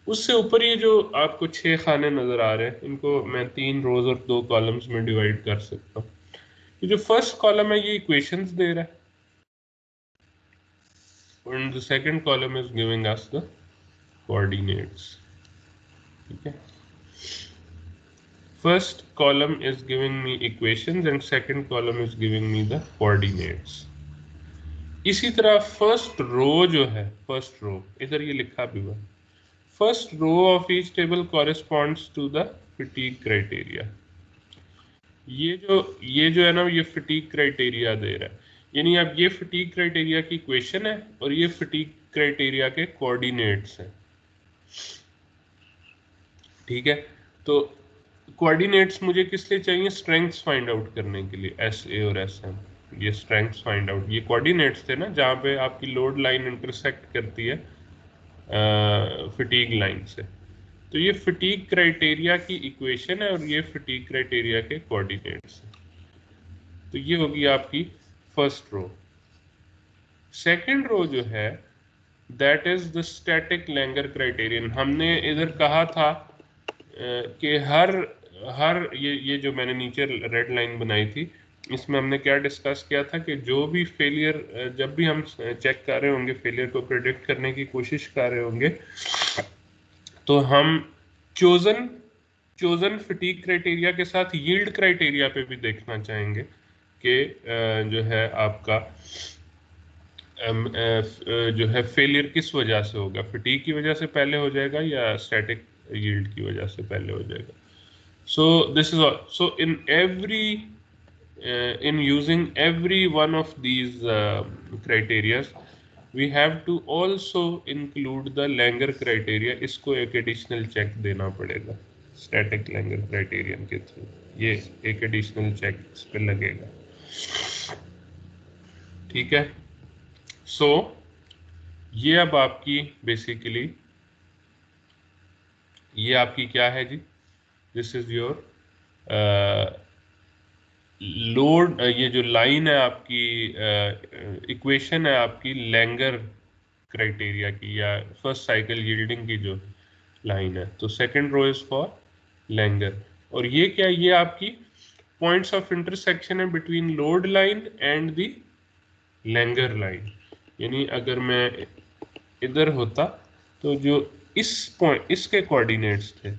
उससे ऊपर ये जो आपको 6 खाने नजर आ रहे हैं, इनको मैं 3 रोज और 2 कॉलम्स में डिवाइड कर सकता हूँ। ये जो फर्स्ट कॉलम है ये इक्वेशंस दे रहा है, and the second column is giving us the coordinates. ठीक है, first column is giving me equations and second column is giving me the coordinates. इसी तरह फर्स्ट रो जो है, फर्स्ट रो इधर ये लिखा भी हुआ, first row of each table corresponds to the fatigue criteria. ये जो है ना, ये फटीग क्राइटेरिया दे रहा है, यानी अब ये फटीग क्राइटेरिया की इक्वेशन है और ये फटीग क्राइटेरिया के कोऑर्डिनेट्स हैं। ठीक है, तो कोऑर्डिनेट्स मुझे किस लिए चाहिए? स्ट्रेंथ्स फाइंड आउट करने के लिए, एस ए और एस एम। ये स्ट्रेंथ्स फाइंड आउट, ये कोऑर्डिनेट्स थे ना जहाँ पे आपकी लोड लाइन इंटरसेक्ट करती है फटीग लाइन से। तो ये फटीग क्राइटेरिया की इक्वेशन है और ये फटीग क्राइटेरिया के कोऑर्डिनेट्स हैं। तो ये होगी आपकी फर्स्ट रो। सेकंड रो जो है that is the static Langer criterion. हमने इधर कहा था कि हर हर ये जो मैंने नीचे रेड लाइन बनाई थी, इसमें हमने क्या डिस्कस किया था कि जो भी फेलियर, जब भी हम चेक कर रहे होंगे, फेलियर को प्रिडिक्ट करने की कोशिश कर रहे होंगे, तो हम चोजन फटीग क्राइटेरिया के साथ यील्ड क्राइटेरिया पे भी देखना चाहेंगे कि जो है आपका जो है फेलियर किस वजह से होगा, फटीग की वजह से पहले हो जाएगा या स्टैटिक यील्ड की वजह से पहले हो जाएगा। So this is all. So in using every one of these criteria, we have to also include the Langer criteria. इसको एक additional check देना पड़ेगा static Langer criterion के थ्रू। ये एक additional check इस पे लगेगा। ठीक है, so ये अब आपकी basically ये आपकी क्या है जी? This is your लोड, ये जो लाइन है आपकी, इक्वेशन है आपकी लैंगर क्राइटेरिया की या फर्स्ट साइकिल यील्डिंग की जो लाइन है। तो second row is for Langer. और ये क्या, ये आपकी पॉइंट्स ऑफ इंटरसेक्शन है between load line and the Langer line. यानी अगर मैं इधर होता तो जो इस पॉइंट, इसके कोऑर्डिनेट्स थे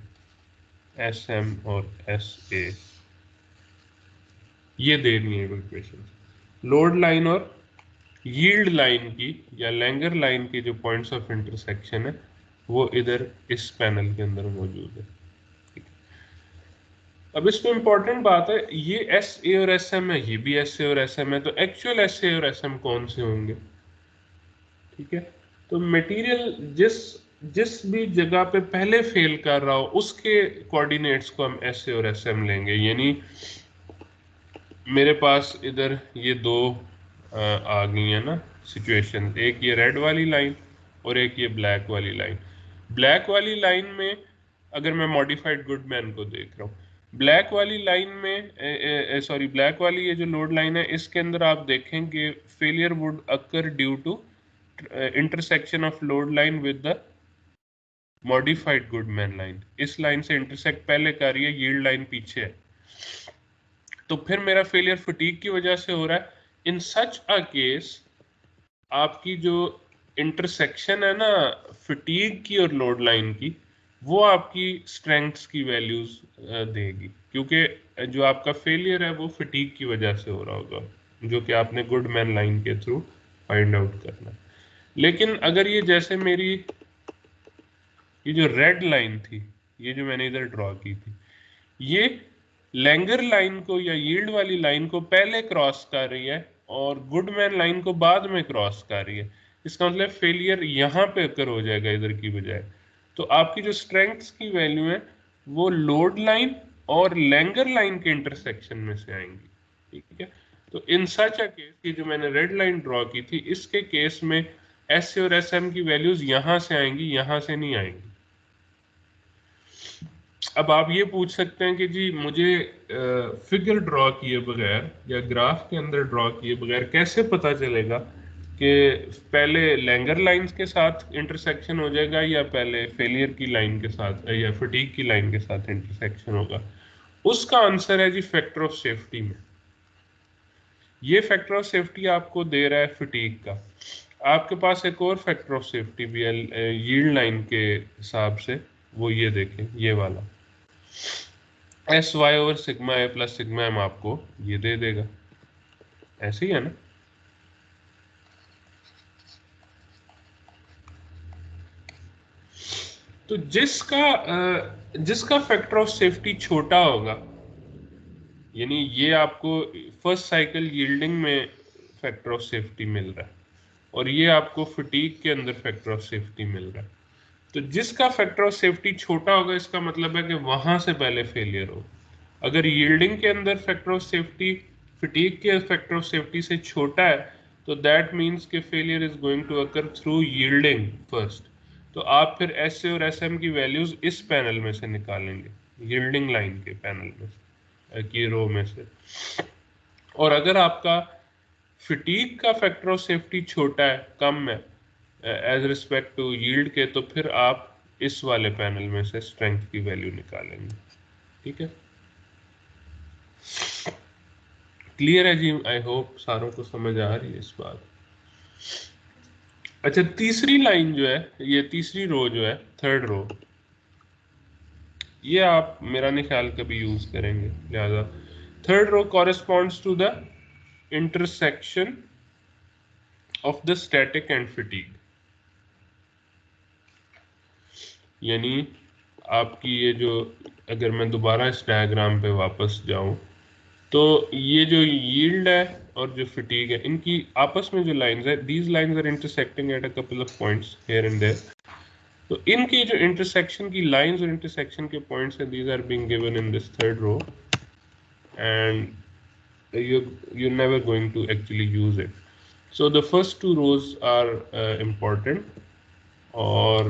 एस एम और एस ए, ये देनी है इक्वेशन। लोड लाइन और यील्ड लाइन की या लैंगर लाइन के जो पॉइंट्स ऑफ इंटरसेक्शन है वो इधर इस पैनल के अंदर मौजूद है। ठीक है, अब इसमें इंपॉर्टेंट बात है, ये एस ए और एस एम है, ये भी एस ए और एस एम है, तो एक्चुअल एस ए और एस एम कौन से होंगे? ठीक है, तो मटेरियल जिस जिस भी जगह पे पहले फेल कर रहा हो उसके कोऑर्डिनेट्स को हम एस ए और एस एम लेंगे। यानी मेरे पास इधर ये दो आ गई है ना सिचुएशन, एक ये रेड वाली लाइन और एक ये ब्लैक वाली लाइन। ब्लैक वाली लाइन में अगर मैं मॉडिफाइड गुडमैन को देख रहा हूँ, ब्लैक वाली लाइन में सॉरी ब्लैक वाली ये जो लोड लाइन है, इसके अंदर आप देखेंगे failure would occur due to intersection of load line with the modified Goodman line. इस लाइन से इंटरसेक्ट पहले कर रही है, यील्ड लाइन पीछे है, तो फिर मेरा फेलियर फटीग की वजह से हो रहा है। इन सच अ केस आपकी जो इंटरसेक्शन है ना फटीग की और लोड लाइन की, वो आपकी स्ट्रेंथ्स की वैल्यूज देगी, क्योंकि जो आपका फेलियर है वो फटीग की वजह से हो रहा होगा, जो कि आपने गुडमैन लाइन के थ्रू फाइंड आउट करना है। लेकिन अगर ये जैसे मेरी ये जो रेड लाइन थी, ये जो मैंने इधर ड्रॉ की थी, ये लैंगर लाइन को या यील्ड वाली लाइन को पहले क्रॉस कर रही है और गुडमैन लाइन को बाद में क्रॉस कर रही है, इसका मतलब फेलियर यहाँ पे अकर हो जाएगा इधर की बजाय। तो आपकी जो स्ट्रेंथ्स की वैल्यू है वो लोड लाइन और लैंगर लाइन के इंटरसेक्शन में से आएंगी। ठीक है, तो इन सच अ केस, ये जो मैंने रेड लाइन ड्रॉ की थी, इसके केस में एस और एस एम की वैल्यूज यहां से आएंगी, यहां से नहीं आएंगी। अब आप ये पूछ सकते हैं कि जी मुझे फिगर ड्रॉ किए बगैर या ग्राफ के अंदर ड्रॉ किए बगैर कैसे पता चलेगा कि पहले लैंगर लाइंस के साथ इंटरसेक्शन हो जाएगा या पहले फेलियर की लाइन के साथ या फटीग की लाइन के साथ इंटरसेक्शन होगा? उसका आंसर है जी फैक्टर ऑफ सेफ्टी में। ये फैक्टर ऑफ सेफ्टी आपको दे रहा है फटीग का। आपके पास एक और फैक्टर ऑफ सेफ्टी भी है यील्ड लाइन के हिसाब से, वो ये देखें, ये वाला S Y over sigma A plus sigma M आपको ये दे देगा। ऐसे ही है ना? तो जिसका फैक्टर ऑफ सेफ्टी छोटा होगा यानी ये आपको फर्स्ट साइकिल यील्डिंग में फैक्टर ऑफ सेफ्टी मिल रहा है और ये आपको फटीग के अंदर फैक्टर ऑफ सेफ्टी मिल रहा है। तो जिसका फैक्टर ऑफ सेफ्टी छोटा होगा इसका मतलब है कि वहां से पहले फेलियर हो। अगर यील्डिंग के अंदर फैक्टर ऑफ सेफ्टी फटीग के फैक्टर ऑफ सेफ्टी से छोटा है तो दैट मीन्स कि failure is going to occur through yielding first. तो आप फिर एस ए और एस एम की वैल्यूज इस पैनल में से निकालेंगे, यील्डिंग लाइन के पैनल में से, की रो में से। और अगर आपका फटीग का फैक्टर ऑफ सेफ्टी छोटा है, कम है एज रिस्पेक्ट टू यील्ड के, तो फिर आप इस वाले पैनल में से स्ट्रेंथ की वैल्यू निकालेंगे। ठीक है, क्लियर है जी? आई होप सारों को समझ आ रही है इस बात। अच्छा, तीसरी लाइन जो है, ये तीसरी रो जो है, थर्ड रो, ये आप मेरा नहीं ख्याल कभी यूज करेंगे, लिहाजा third row corresponds to the intersection of the static and fatigue. यानी आपकी ये जो, अगर मैं दोबारा इस डायग्राम पे वापस जाऊं तो ये जो यील्ड है और जो फटीग है, इनकी आपस में जो लाइंस है, these lines are intersecting at a couple of points here and there. तो इनकी जो इंटरसेक्शन की लाइंस और इंटरसेक्शन के पॉइंट्स हैं, these are being given in this third row and you're never going to actually use it. So the first two rows are important. और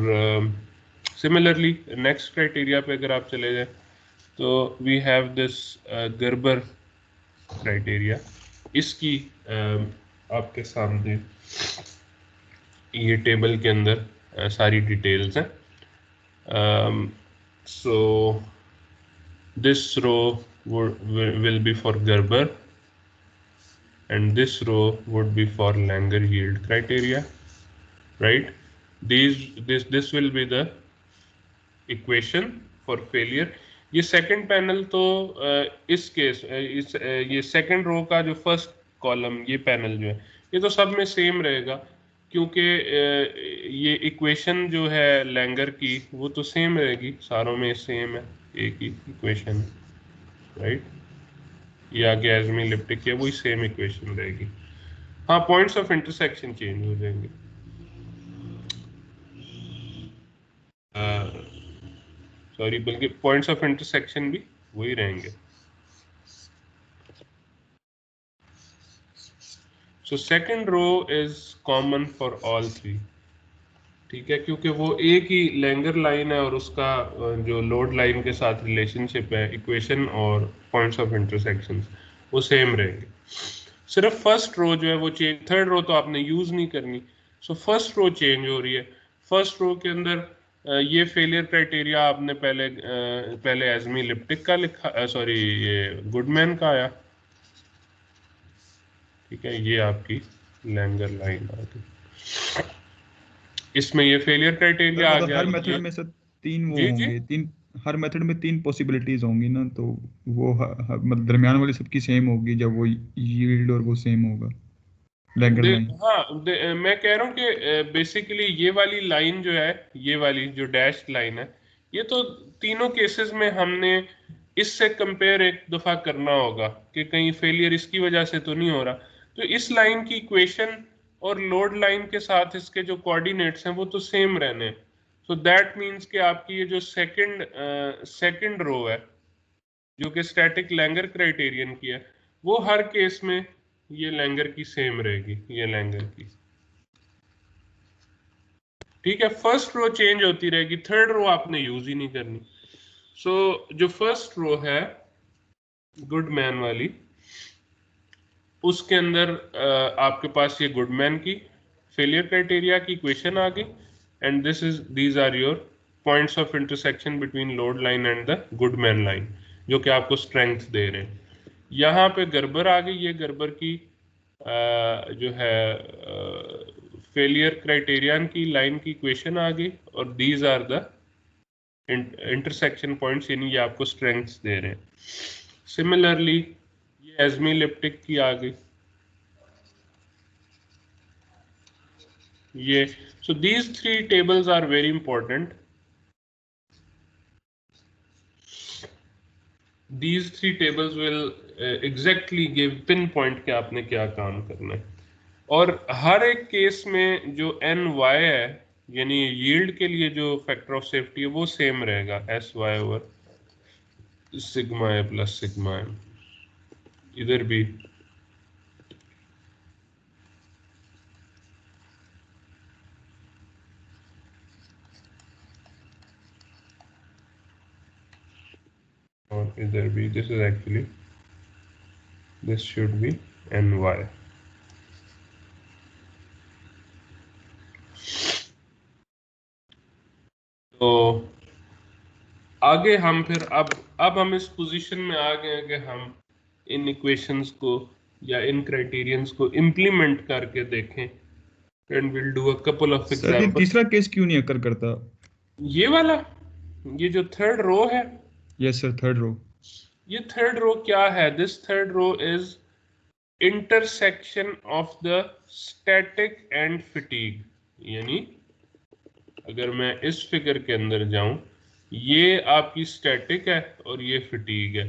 similarly next criteria पे अगर आप चले जाए तो we have this Gerber criteria. इसकी आपके सामने ये टेबल के अंदर सारी डिटेल्स हैं। So this row will be for Gerber and this row would be for Langer yield criteria, right? This will be the equation for failure. ये second panel तो इस केस ये सेकंड रो का जो फर्स्ट कॉलम, ये panel जो है, ये तो सब में सेम रहेगा क्योंकि ये इक्वेशन जो है लैंगर की वो तो सेम रहेगी, सारों में सेम है, एक ही इक्वेशन, राइट? ये आगे एजमी इलिप्टिक है, वही सेम इक्वेशन रहेगी। हाँ, पॉइंट्स ऑफ इंटरसेक्शन चेंज हो जाएंगे। सॉरी, बल्कि पॉइंट्स ऑफ इंटरसेक्शन भी वही रहेंगे। So second row is common for all three, ठीक है, क्योंकि वो एक ही लैंगर लाइन है और उसका जो लोड लाइन के साथ रिलेशनशिप है, इक्वेशन और पॉइंट्स ऑफ इंटरसेक्शन वो सेम रहेंगे। सिर्फ फर्स्ट रो जो है वो चेंज, थर्ड रो तो आपने यूज नहीं करनी। सो फर्स्ट रो चेंज हो रही है। फर्स्ट रो के अंदर ये फेलियर क्राइटेरिया आपने पहले एजमी इलिप्टिक का लिखा, सॉरी ये गुडमैन का आया, ठीक है, ये आपकी लैंगर लाइन आ गई। इसमें ये फेलियर क्राइटेरिया आ गया। हर मेथड में से तीन वो जी जी, होंगे, तीन, हर मेथड में तीन पॉसिबिलिटीज होंगी ना, तो वो मतलब दरमियान वाली सबकी सेम होगी जब वो यील्ड और वो सेम होगा लैंगर लाइन। हाँ मैं कह रहा हूँ कि बेसिकली ये वाली लाइन जो है, ये वाली जो डैश लाइन है, ये तो तीनों केसेस में हमने इससे कंपेयर एक दफा करना होगा कि कहीं फेलियर इसकी वजह से तो नहीं हो रहा। तो इस लाइन की इक्वेशन और लोड लाइन के साथ इसके जो कोऑर्डिनेट्स हैं वो तो सेम रहने हैं। सो दैट मीन्स कि आपकी ये जो सेकंड रो है जो कि स्टैटिक लैंगर क्राइटेरियन की है, वो हर केस में ये लैंगर की सेम रहेगी, ये लैंगर की, ठीक है। फर्स्ट रो चेंज होती रहेगी, थर्ड रो आपने यूज ही नहीं करनी। सो जो फर्स्ट रो है गुडमैन वाली, उसके अंदर आपके पास ये गुडमैन की फेलियर क्राइटेरिया की इक्वेशन आ गई and these are your points of intersection between load line and the Goodman line, जो कि आपको स्ट्रेंथ दे रहे हैं। यहाँ पे गर्बर आ गई, ये गर्बर की जो है फेलियर क्राइटेरियन की लाइन की इक्वेशन आ गई और these are the intersection points, यानी ये आपको स्ट्रेंथ्स दे रहे हैं। सिमिलरली ये एजमी इलिप्टिक की आ गई ये। So these three tables are very important. These three tables will exactly give pinpoint के आपने क्या काम करना है। और हर एक केस में जो एन वाई है यानी यील्ड के लिए जो फैक्टर ऑफ सेफ्टी है वो सेम रहेगा, S Y over sigma A plus sigma M. इधर भी और इधर भी, this is actually this should be N Y. तो आगे हम फिर अब हम इस पोजीशन में आ गए हैं कि हम इन इक्वेशंस को या इन क्राइटेरियंस को इम्प्लीमेंट करके देखें। And will do a couple of sir ये एग्जांपल। तीसरा केस क्यों नहीं अकर करता? ये वाला, ये जो थर्ड रो है, यस सर, थर्ड रो। ये थर्ड रो क्या है? This third row is intersection of the static and fatigue. यानी अगर मैं इस फिगर के अंदर जाऊं, ये आपकी स्टैटिक है और ये फटीग है।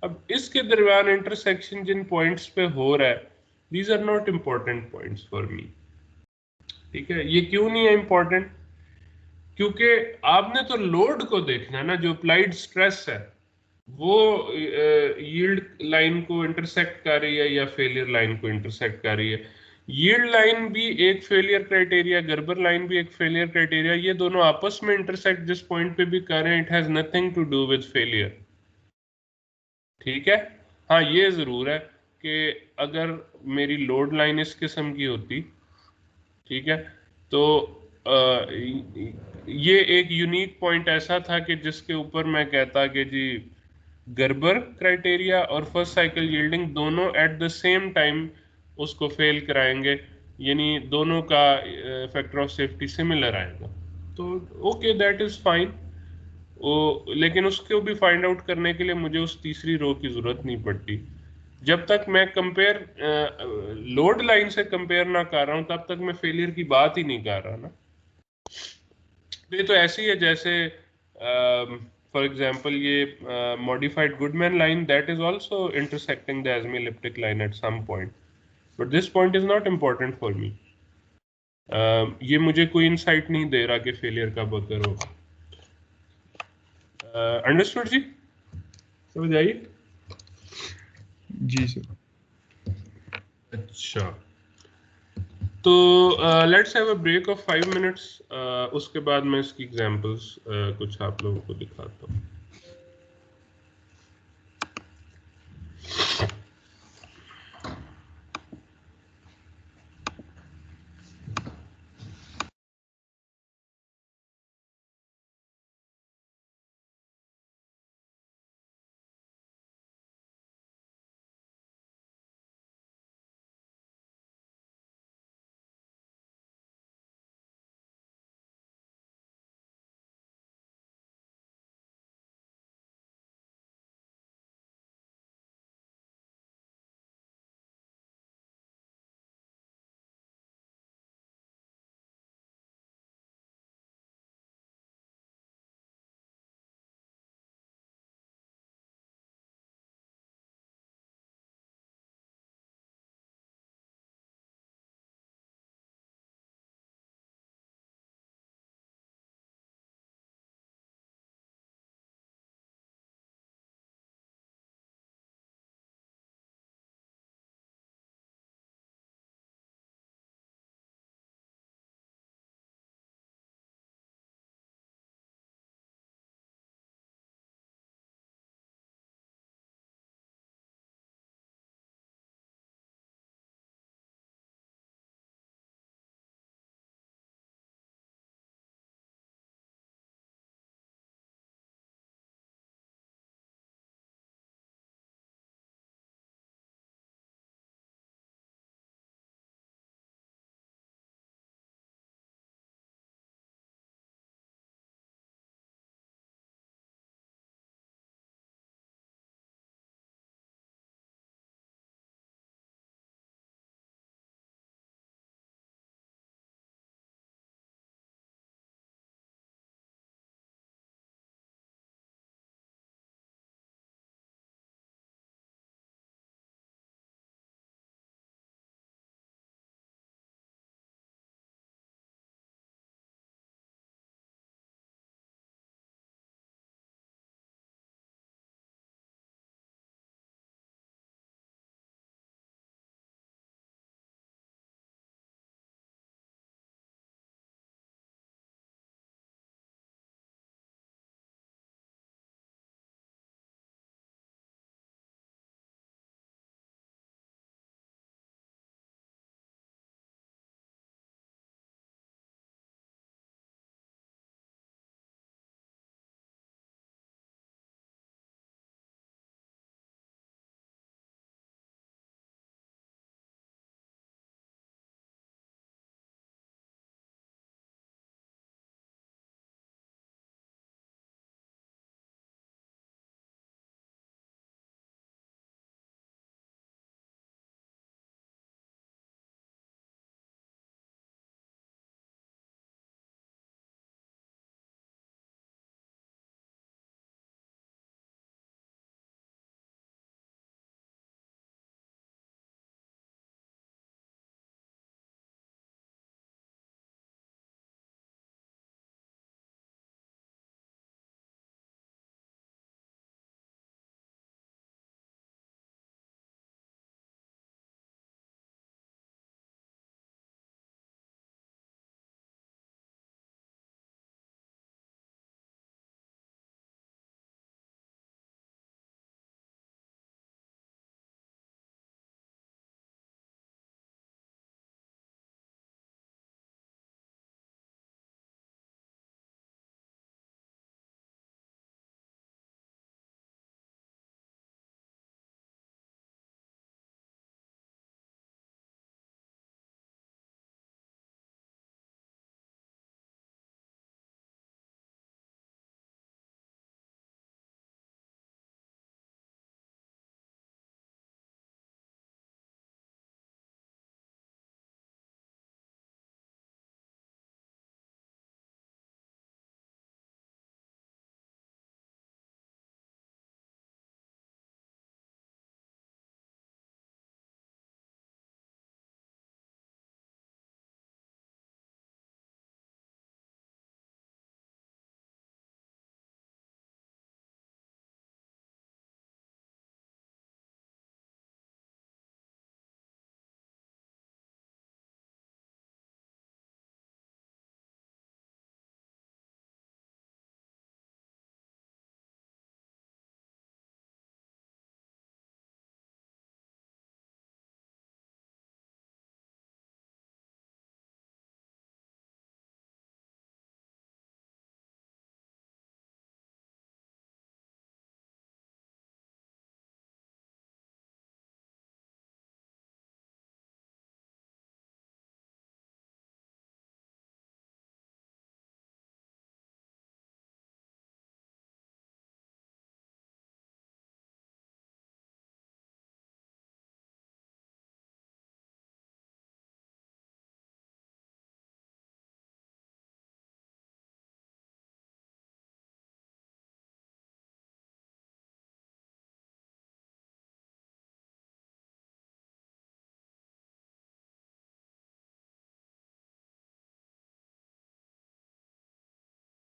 अब इसके दरमियान इंटरसेक्शन जिन पॉइंट्स पे हो रहा है, these are not important points for me. ठीक है, ये क्यों नहीं है इंपॉर्टेंट? क्योंकि आपने तो लोड को देखना है ना, जो अप्लाइड स्ट्रेस है वो यील्ड लाइन को इंटरसेक्ट कर रही है या फेलियर लाइन को इंटरसेक्ट कर रही है। यील्ड लाइन भी एक फेलियर क्राइटेरिया, गर्बर लाइन भी एक फेलियर क्राइटेरिया, ये दोनों आपस में इंटरसेक्ट जिस पॉइंट पे भी कर रहे हैं, it has nothing to do with failure. ठीक है, हाँ ये जरूर है कि अगर मेरी लोड लाइन इस किस्म की होती, ठीक है, तो ये एक यूनिक पॉइंट ऐसा था कि जिसके ऊपर मैं कहता कि जी गर्बर क्राइटेरिया और फर्स्ट साइकिल यील्डिंग दोनों एट द सेम टाइम उसको फेल कराएंगे, यानी दोनों का फैक्टर ऑफ सेफ्टी सिमिलर आएगा। तो ओके, दैट इज फाइन। लेकिन उसको भी फाइंड आउट करने के लिए मुझे उस तीसरी रो की जरूरत नहीं पड़ती। जब तक मैं कंपेयर लोड लाइन से कंपेयर ना कर रहा हूं, तब तक मैं फेलियर की बात ही नहीं कर रहा ना। ये तो ऐसी है जैसे फॉर एग्जांपल ये modified Goodman line, that is also intersecting the ASME elliptic line at some point, but this point is not important for me. ये मुझे कोई इंसाइट नहीं दे रहा कि फेलियर कब अकर होगा। अंडरस्टूड जी, समझ आई? जी सर। अच्छा, तो let's have a break of 5 minutes. उसके बाद मैं इसकी एग्जांपल्स कुछ आप लोगों को दिखाता हूँ।